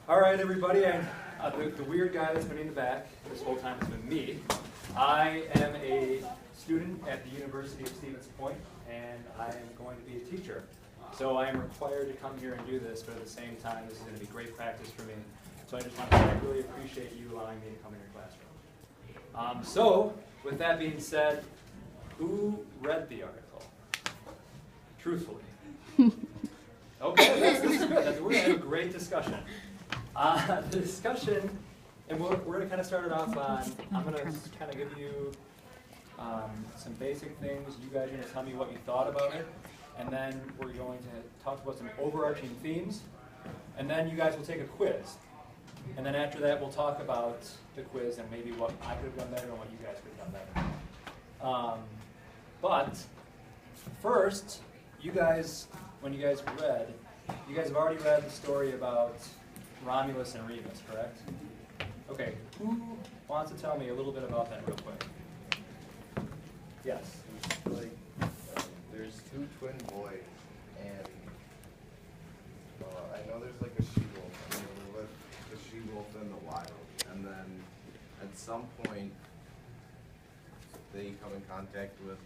All right, everybody. The weird guy that's been in the back this whole time has been me. I am a student at the University of Stevens Point, and I am going to be a teacher. So I am required to come here and do this, but at the same time, this is going to be great practice for me. So I just want to say I really appreciate you allowing me to come in your classroom. So, with that being said, who read the article? Truthfully. Okay, this is good. We're going to have a great discussion. The discussion, and we're going to kind of start it off on, I'm going to kind of give you some basic things. You guys are going to tell me what you thought about it. And then we're going to talk about some overarching themes. And then you guys will take a quiz. And then after that, we'll talk about the quiz and maybe what I could have done better and what you guys could have done better. But first, you guys, when you guys read, you guys have already read the story about Romulus and Remus, correct? Okay, who wants to tell me a little bit about that real quick? Yes. There's two twin boys, and I know there's like a she-wolf, and they live the she-wolf in the wild, and then at some point they come in contact with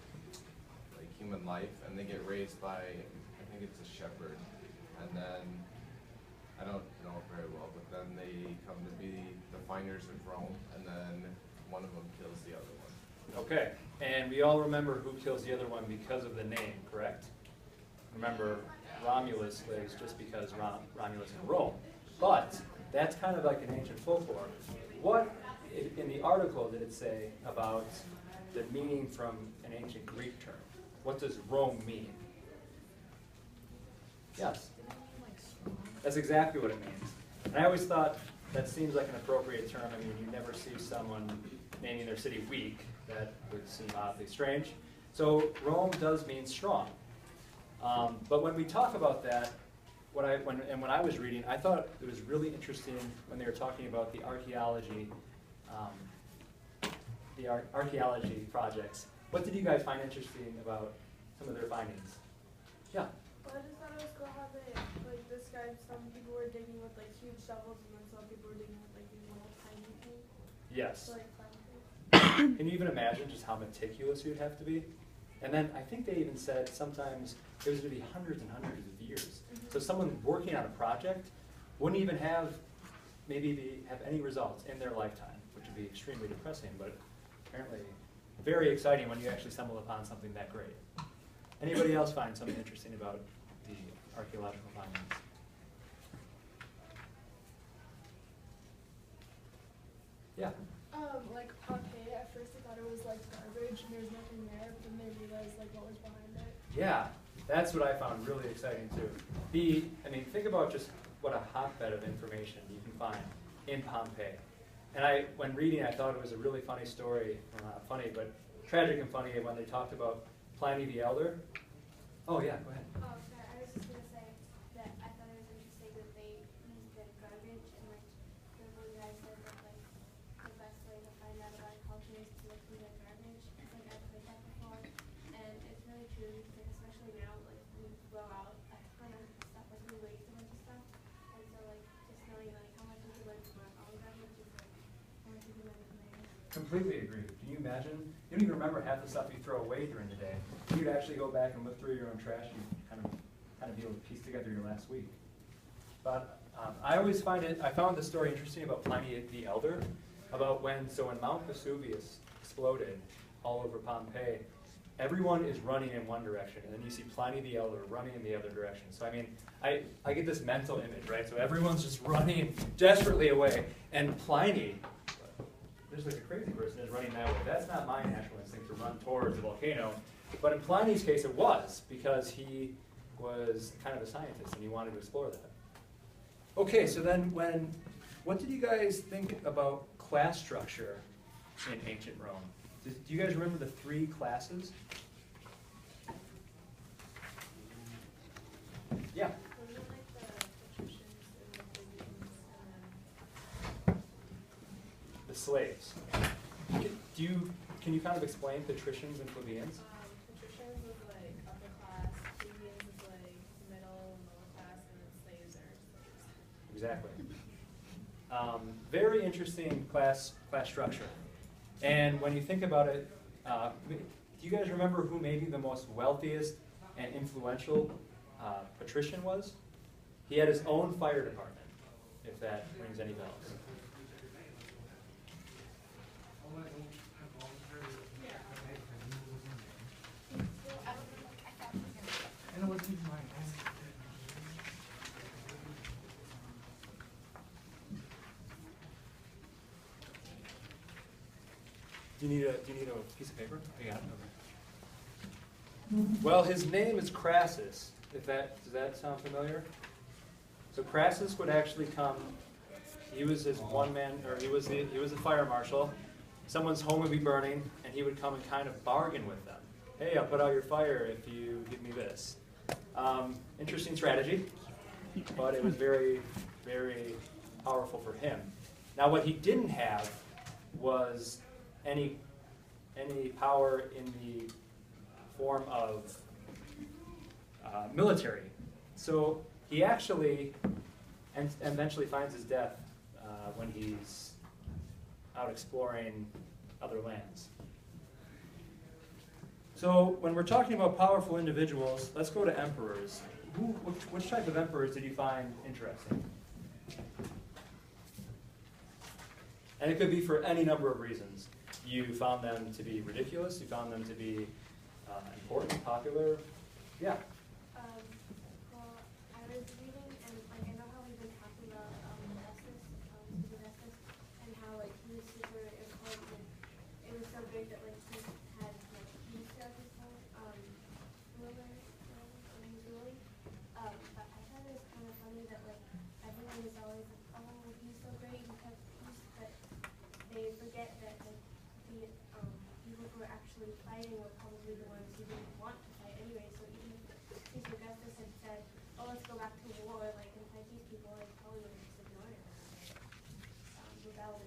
like human life, and they get raised by, I think it's a shepherd, and then I don't know it very well, but then they come to be the finders of Rome, and then one of them kills the other one. Okay, and we all remember who kills the other one because of the name, correct? Remember, Romulus lives just because Romulus in Rome. But that's kind of like an ancient folklore. What in the article did it say about the meaning from an ancient Greek term? What does Rome mean? Yes? That's exactly what it means. And I always thought that seems like an appropriate term. I mean, you never see someone naming their city weak. That would seem oddly strange. So Rome does mean strong. But when we talk about that, when I was reading, I thought it was really interesting when they were talking about the archaeology projects. What did you guys find interesting about some of their findings? Yeah. Well, I just thought it was cool how they like described some people were digging with like huge shovels, and then some people were digging with like these little tiny things. Yes. So, like, Can you even imagine just how meticulous you'd have to be? And then I think they even said sometimes it was going to be hundreds and hundreds of years. So someone working on a project wouldn't even have have any results in their lifetime, which would be extremely depressing, but apparently very exciting when you actually stumble upon something that great. Anybody else find something interesting about the archaeological findings? Yeah. Like Pompeii, at first I thought it was like garbage and there's nothing there, but then they realized like what was behind it. Yeah, that's what I found really exciting too. I mean, think about just what a hotbed of information you can find in Pompeii. And when reading, I thought it was a really funny story, well, not funny, but tragic and funny when they talked about Pliny the Elder. Oh yeah, go ahead. Oh, sorry. I was just going to say that I thought it was interesting that they used the garbage, and like the one guy said that like the best way to find out about culture is to look through their garbage. I think I've heard that before, and it's really true because especially now, like we throw out a ton of stuff, like we waste a bunch of stuff, and so like just knowing like how much we can learn from our own garbage is like how much we can learn from theirs. Completely agree. Can you imagine? You don't even remember half the stuff you throw away during the day. You'd actually go back and look through your own trash and kind of be able to piece together your last week. But I always found the story interesting about Pliny the Elder, about when Mount Vesuvius exploded all over Pompeii, everyone is running in one direction, and then you see Pliny the Elder running in the other direction. So I mean, I get this mental image, right? So everyone's just running desperately away, and Pliny, there's like a crazy person is running that way. That's not my natural instinct to run towards the volcano. But in Pliny's case, it was, because he was kind of a scientist and he wanted to explore that. Okay, so then what did you guys think about class structure in ancient Rome? Do you guys remember the 3 classes? Yeah. Wasn't it like the patricians and the plebeians and then The slaves. Can you kind of explain patricians and plebeians? patricians was like upper class, plebeians was like middle, lower class, and then slaves are slaves. Exactly. Very interesting class structure. And when you think about it, do you guys remember who maybe the most wealthiest and influential patrician was? He had his own fire department, if that rings any bells. Do you need a piece of paper? You got it. Okay. Well, his name is Crassus. Does that sound familiar? So Crassus would actually come. He was his one man, or he was a fire marshal. Someone's home would be burning, and he would come and kind of bargain with them. Hey, I'll put out your fire if you give me this. Interesting strategy, but it was very, very powerful for him. Now, what he didn't have was any power in the form of military. So he actually and eventually finds his death when he's out exploring other lands. So when we're talking about powerful individuals, let's go to emperors. Which type of emperors did you find interesting? And it could be for any number of reasons. You found them to be ridiculous, you found them to be important, popular. Yeah. Well, I was reading, and like I know how we've been talking about Augustus, and how like he was super important. It was so big that like he had like peace throughout his whole ruler when he was ruling. But I thought it was kind of funny that like everyone was always like, oh, he's so great, he kept peace, but they forget that like the people who were actually fighting were probably the ones who didn't want to fight anyway. So even if Caesar Augustus had said, oh, let's go back to war, like, and fight these people, like, probably would have just ignored it. Rebelled.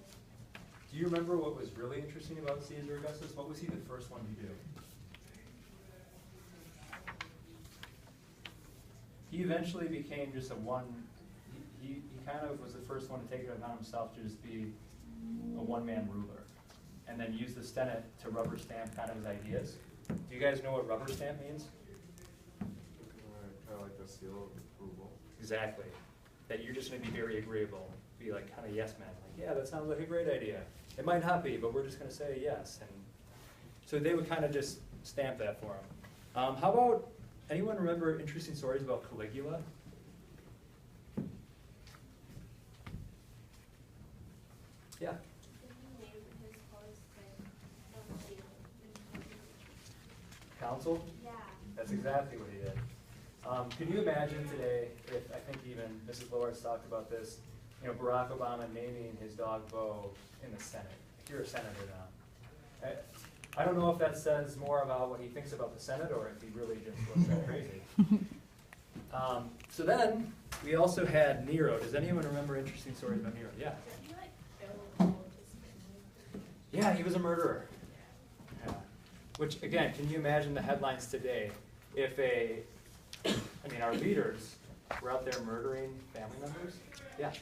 Do you remember what was really interesting about Caesar Augustus? What was he the first one to do? He eventually became just he kind of was the first one to take it upon himself to just be a one-man ruler, and then use the Senate to rubber stamp kind of his ideas. Do you guys know what rubber stamp means? Kind of like a seal of approval. Exactly. That you're just going to be very agreeable, be like kind of yes man. Like, yeah, that sounds like a great idea. It might not be, but we're just going to say yes. And so they would kind of just stamp that for him. How about, anyone remember interesting stories about Caligula? Yeah. Did he name his horse Council? Yeah. That's exactly what he did. Can you imagine today, if I think even Mrs. Lawrence talked about this, you know, Barack Obama naming his dog Bo in the Senate. You're a senator now. I don't know if that says more about what he thinks about the Senate or if he really just looks that crazy. So then we also had Nero. Does anyone remember interesting stories about Nero? Yeah. Did he like kill all of his family? Yeah, he was a murderer. Yeah. Which, again, can you imagine the headlines today if our leaders were out there murdering family members? Yeah.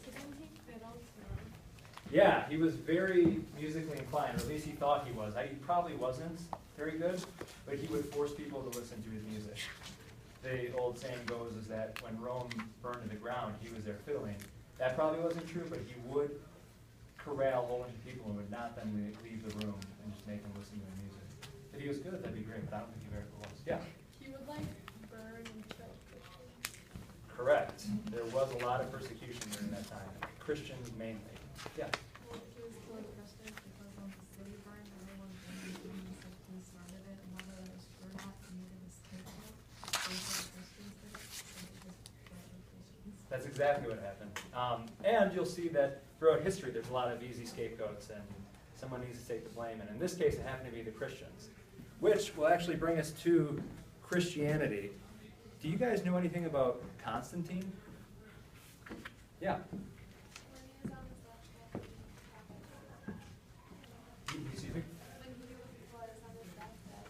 Didn't he fiddle too? Yeah, he was very musically inclined, or at least he thought he was. He probably wasn't very good, but he would force people to listen to his music. The old saying goes is that when Rome burned to the ground, he was there fiddling. That probably wasn't true, but he would corral a whole bunch of people and would not then leave the room and just make them listen to the music. If he was good, that'd be great, but I don't think he very was. Yeah? He would like burn and kill Christians. Correct. There was a lot of persecution during that time. Christians mainly. Yeah? Well, he was killing Christians because once the city burned, everyone believed that he started it, and now that it was burned out, he needed to stay there. So he said the Christians did it, so he just burned Christians. That's exactly what happened. And you'll see that throughout history, there's a lot of easy scapegoats, and someone needs to take the blame. And in this case, it happened to be the Christians, which will actually bring us to Christianity. Do you guys know anything about Constantine? Yeah. When he was on his deathbed, Excuse me? when he was on his deathbed,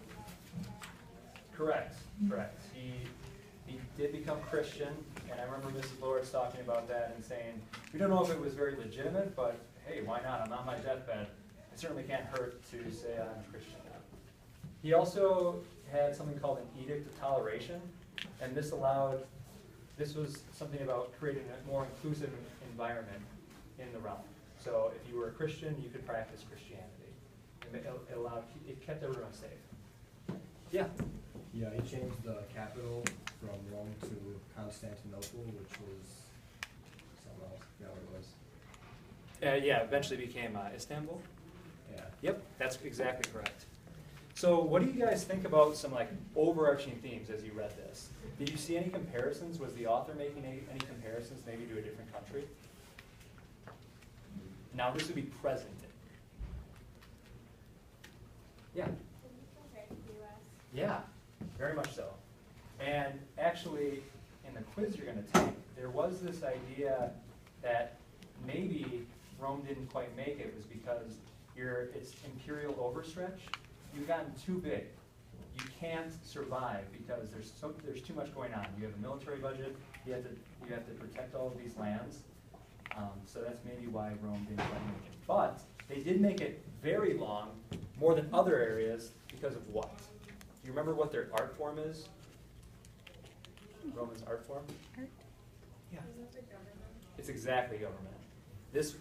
Correct. Correct. He did become Christian, and I remember Mrs. Lawrence talking about that and saying, We don't know if it was very legitimate, but hey, why not? I'm on my deathbed. It certainly can't hurt to say I'm a Christian now. He also had something called an Edict of Toleration, and this was something about creating a more inclusive environment in the realm. So if you were a Christian, you could practice Christianity. And it kept everyone safe. Yeah? Yeah, he changed the capital from Rome to Constantinople, which was something else. I forgot what it was. Yeah, eventually became Istanbul. Yeah. Yep, that's exactly correct. So what do you guys think about some like overarching themes as you read this? Did you see any comparisons? Was the author making any comparisons maybe to a different country? Now this would be present. Yeah. Compared to the US. Yeah, very much so. And actually, in the quiz you're going to take, there was this idea that maybe Rome didn't quite make it was because its imperial overstretch. You've gotten too big. You can't survive because there's too much going on. You have a military budget. You have to protect all of these lands. So that's maybe why Rome didn't quite make it. But they did make it very long, more than other areas, because of what? Do you remember what their art form is? Roman's art form? Art? Yeah. Isn't it the government? It's exactly government. This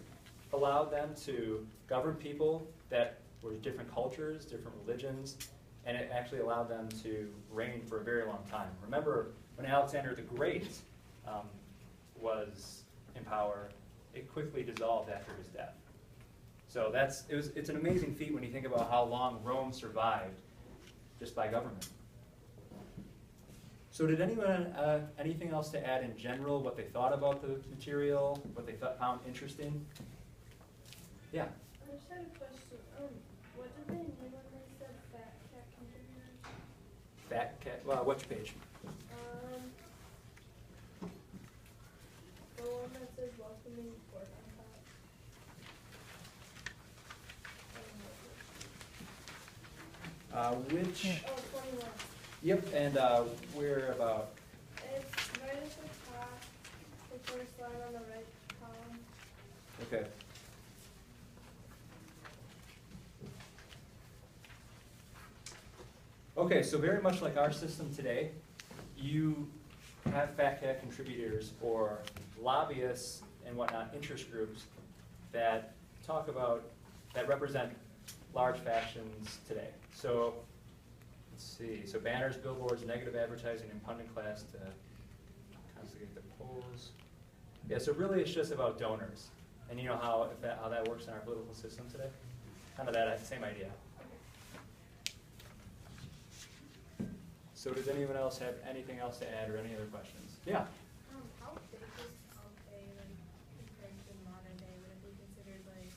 allowed them to govern people that were different cultures, different religions, and it actually allowed them to reign for a very long time. Remember, when Alexander the Great was in power, it quickly dissolved after his death. So it's an amazing feat when you think about how long Rome survived just by government. So did anyone anything else to add in general, what they thought about the material, what they found interesting? Yeah. I just had a question. What did they mean when they said fat cat contributors? Fat cat, well, which page? The one that says welcoming pork on top. Which, Oh, 21. yep, and we're about, It's right at the top, the first line on the right column. okay. Okay, so very much like our system today, you have fat cat contributors or lobbyists and whatnot, interest groups that talk about, that represent large factions today. So, let's see, so banners, billboards, negative advertising, and pundit class to consecrate the polls. Yeah, so really it's just about donors. And you know how that works in our political system today? Kind of that same idea. So does anyone else have anything else to add or any other questions? Yeah. How big is Pompeii like compared to modern day? Would it be considered like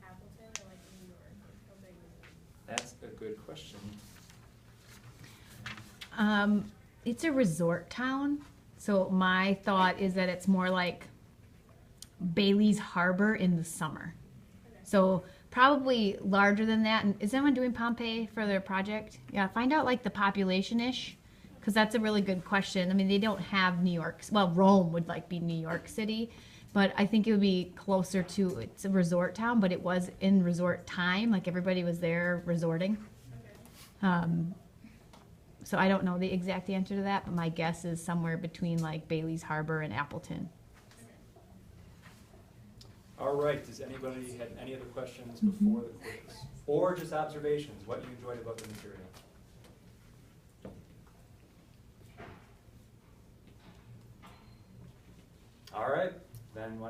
Appleton or like New York? Like, how big is it? That's a good question. It's a resort town, so my thought is that it's more like Bailey's Harbor in the summer. So probably larger than that. And is anyone doing Pompeii for their project? Yeah, find out like the population-ish, because that's a really good question. I mean, they don't have New York. Well, Rome would like be New York City, but I think it would be closer to, it's a resort town, but it was in resort time, like everybody was there resorting. So I don't know the exact answer to that, but my guess is somewhere between like Bailey's Harbor and Appleton. All right, does anybody have any other questions before the quiz? Or just observations, what you enjoyed about the material? All right, then why don't you